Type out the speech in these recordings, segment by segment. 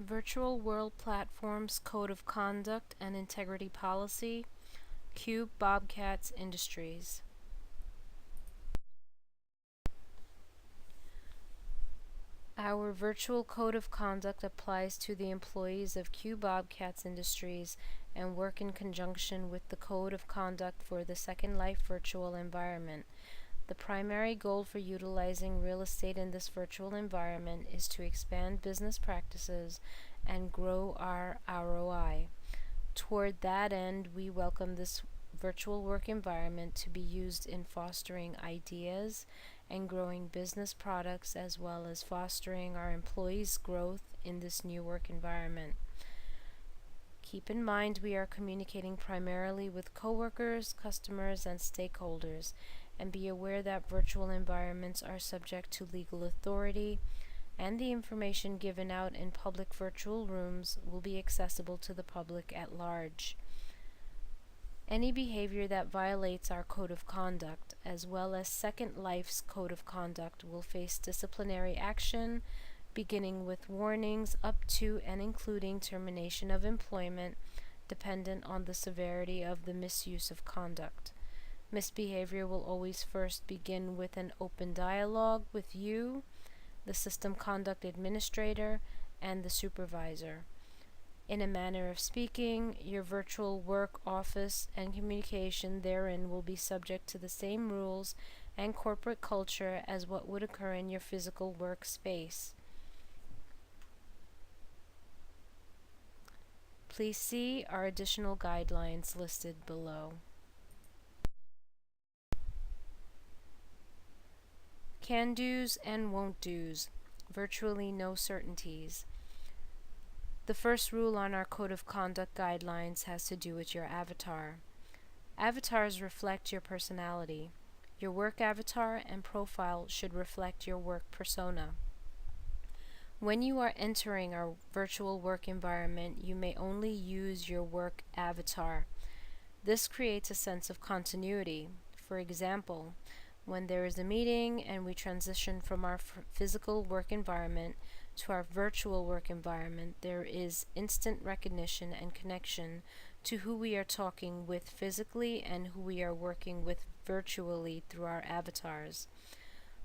Virtual World Platforms Code of Conduct and Integrity Policy, Cube Bobcats Industries. Our virtual code of conduct applies to the employees of Q Bobcats Industries and work in conjunction with the code of conduct for the Second Life virtual environment. The primary goal for utilizing real estate in this virtual environment is to expand business practices and grow our ROI. Toward that end, we welcome this virtual work environment to be used in fostering ideas and growing business products, as well as fostering our employees' growth in this new work environment. Keep in mind we are communicating primarily with coworkers, customers, and stakeholders, and be aware that virtual environments are subject to legal authority, and the information given out in public virtual rooms will be accessible to the public at large. Any behavior that violates our code of conduct, as well as Second Life's code of conduct, will face disciplinary action, beginning with warnings up to and including termination of employment, dependent on the severity of the misuse of conduct. Misbehavior will always first begin with an open dialogue with you, the system conduct administrator, and the supervisor. In a manner of speaking, your virtual work office and communication therein will be subject to the same rules and corporate culture as what would occur in your physical workspace. Please see our additional guidelines listed below. Can-dos and won't-dos. Virtually no certainties. The first rule on our Code of Conduct guidelines has to do with your avatar. Avatars reflect your personality. Your work avatar and profile should reflect your work persona. When you are entering our virtual work environment, you may only use your work avatar. This creates a sense of continuity. For example, when there is a meeting and we transition from our physical work environment to our virtual work environment, there is instant recognition and connection to who we are talking with physically and who we are working with virtually through our avatars.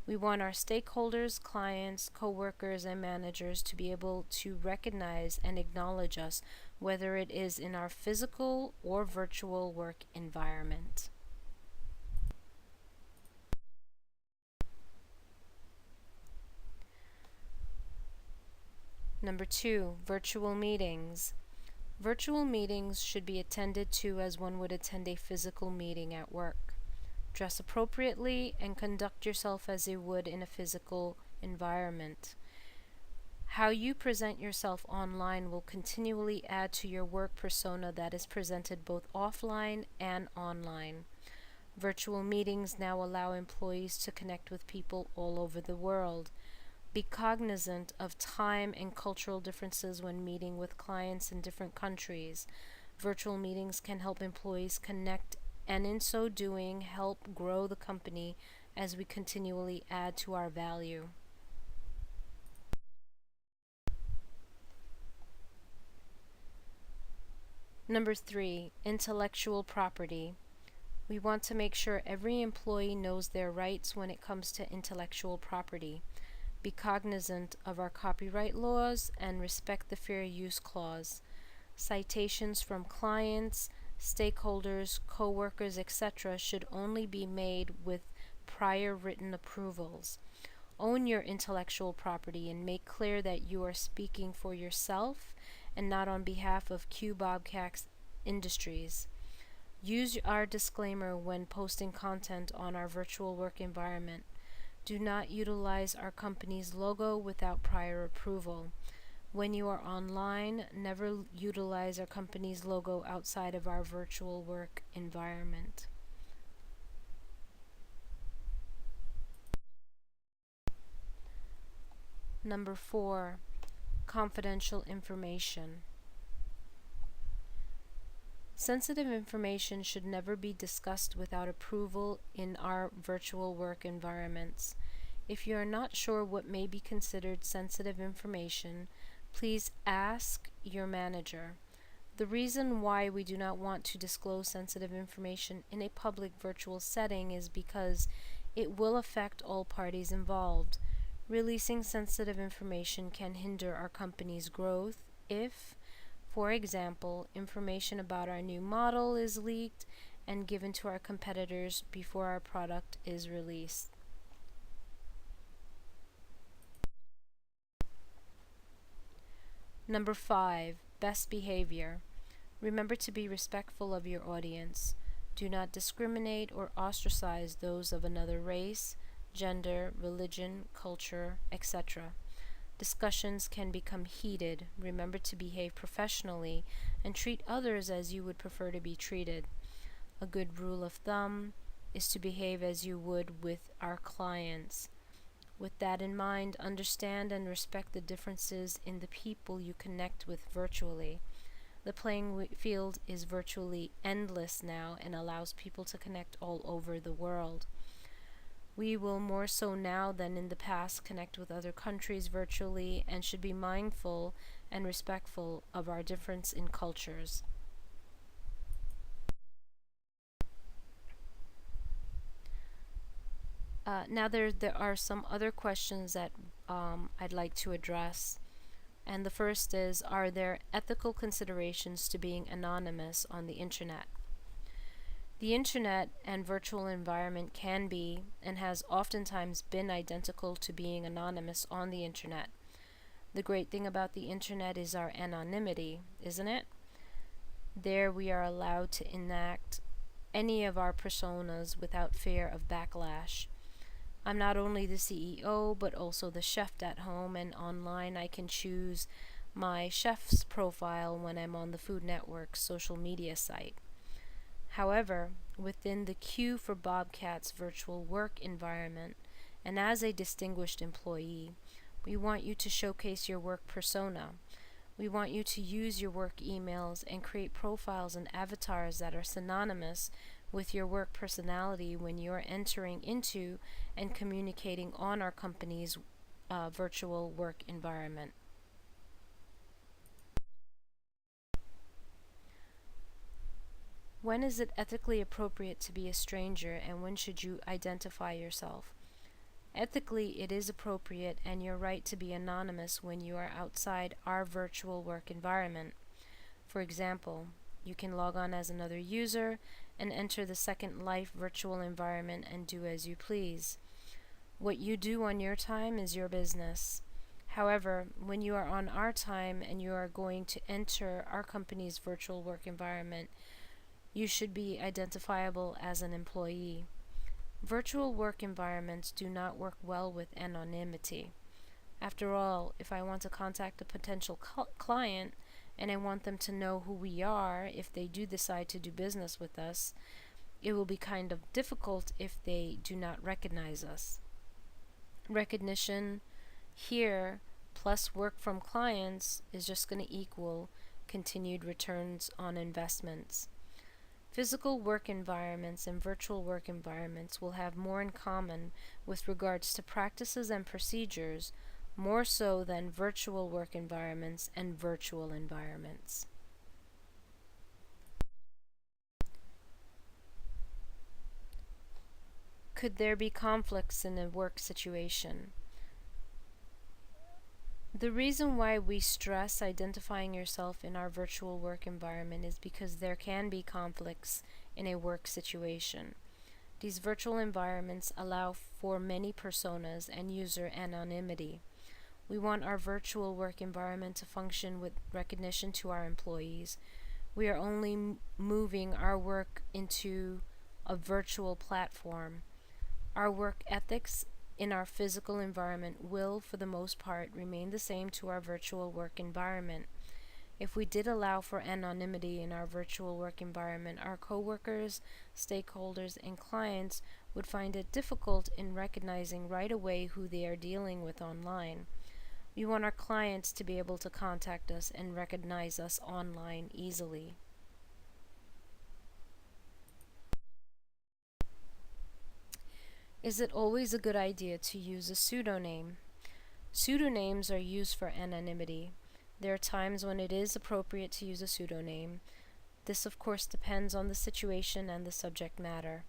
We want our stakeholders, clients, coworkers, and managers to be able to recognize and acknowledge us, whether it is in our physical or virtual work environment. Number 2, virtual meetings. Virtual meetings should be attended to as one would attend a physical meeting at work. Dress appropriately and conduct yourself as you would in a physical environment. How you present yourself online will continually add to your work persona that is presented both offline and online. Virtual meetings now allow employees to connect with people all over the world. Be cognizant of time and cultural differences when meeting with clients in different countries. Virtual meetings can help employees connect and in so doing help grow the company as we continually add to our value. Number 3, intellectual property. We want to make sure every employee knows their rights when it comes to intellectual property. Be cognizant of our copyright laws and respect the fair use clause. Citations from clients, stakeholders, co-workers, etc. should only be made with prior written approvals. Own your intellectual property and make clear that you are speaking for yourself and not on behalf of Q Bobcats Industries. Use our disclaimer when posting content on our virtual work environment. Do not utilize our company's logo without prior approval. When you are online, never utilize our company's logo outside of our virtual work environment. Number 4, confidential information. Sensitive information should never be discussed without approval in our virtual work environments. If you are not sure what may be considered sensitive information, Please ask your manager. The reason why we do not want to disclose sensitive information in a public virtual setting is because it will affect all parties involved. Releasing sensitive information can hinder our company's growth if, for example, information about our new model is leaked and given to our competitors before our product is released. Number 5, best behavior. Remember to be respectful of your audience. Do not discriminate or ostracize those of another race, gender, religion, culture, etc. Discussions can become heated. Remember to behave professionally and treat others as you would prefer to be treated. A good rule of thumb is to behave as you would with our clients. With that in mind, understand and respect the differences in the people you connect with virtually. The playing field is virtually endless now and allows people to connect all over the world. We will more so now than in the past connect with other countries virtually and should be mindful and respectful of our difference in cultures. Now there are some other questions that I'd like to address. And the first is, are there ethical considerations to being anonymous on the internet? The internet and virtual environment can be, and has oftentimes been, identical to being anonymous on the internet. The great thing about the internet is our anonymity, isn't it? There we are allowed to enact any of our personas without fear of backlash. I'm not only the CEO, but also the chef at home, and online I can choose my chef's profile when I'm on the Food Network's social media site. However, within the Q for Bobcats virtual work environment, and as a distinguished employee, we want you to showcase your work persona. We want you to use your work emails and create profiles and avatars that are synonymous with your work personality when you're entering into and communicating on our company's virtual work environment. When is it ethically appropriate to be a stranger, and when should you identify yourself? Ethically, it is appropriate and your right to be anonymous when you are outside our virtual work environment. For example, you can log on as another user and enter the Second Life virtual environment and do as you please. What you do on your time is your business. However, when you are on our time and you are going to enter our company's virtual work environment, you should be identifiable as an employee. Virtual work environments do not work well with anonymity. After all, if I want to contact a potential client and I want them to know who we are if they do decide to do business with us, it will be kind of difficult if they do not recognize us. Recognition here plus work from clients is just going to equal continued returns on investments. Physical work environments and virtual work environments will have more in common with regards to practices and procedures, more so than virtual work environments and virtual environments. Could there be conflicts in a work situation? The reason why we stress identifying yourself in our virtual work environment is because there can be conflicts in a work situation. These virtual environments allow for many personas and user anonymity. We want our virtual work environment to function with recognition to our employees. We are only moving our work into a virtual platform. Our work ethics in our physical environment will, for the most part, remain the same to our virtual work environment. If we did allow for anonymity in our virtual work environment, our coworkers, stakeholders, and clients would find it difficult in recognizing right away who they are dealing with online. We want our clients to be able to contact us and recognize us online easily. Is it always a good idea to use a pseudonym? Pseudonyms are used for anonymity. There are times when it is appropriate to use a pseudonym. This, of course, depends on the situation and the subject matter.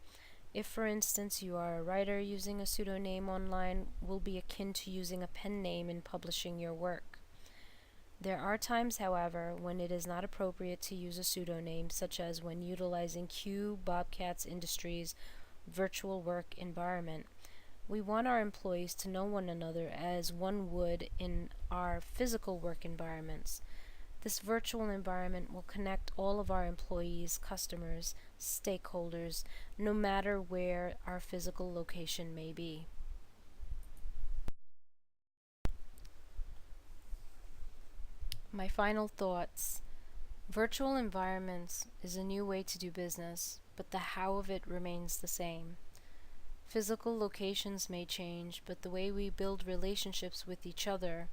If, for instance, you are a writer, using a pseudonym online will be akin to using a pen name in publishing your work. There are times, however, when it is not appropriate to use a pseudonym, such as when utilizing Q Bobcats Industries' virtual work environment. We want our employees to know one another as one would in our physical work environments. This virtual environment will connect all of our employees, customers, stakeholders, no matter where our physical location may be. My final thoughts. Virtual environments is a new way to do business, but the how of it remains the same. Physical locations may change, but the way we build relationships with each other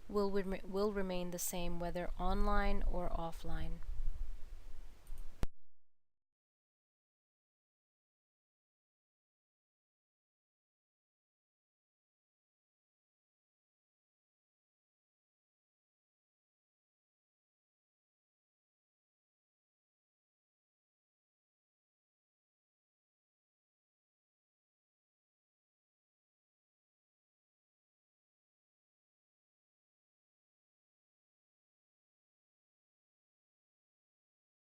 will remain the same, whether online or offline.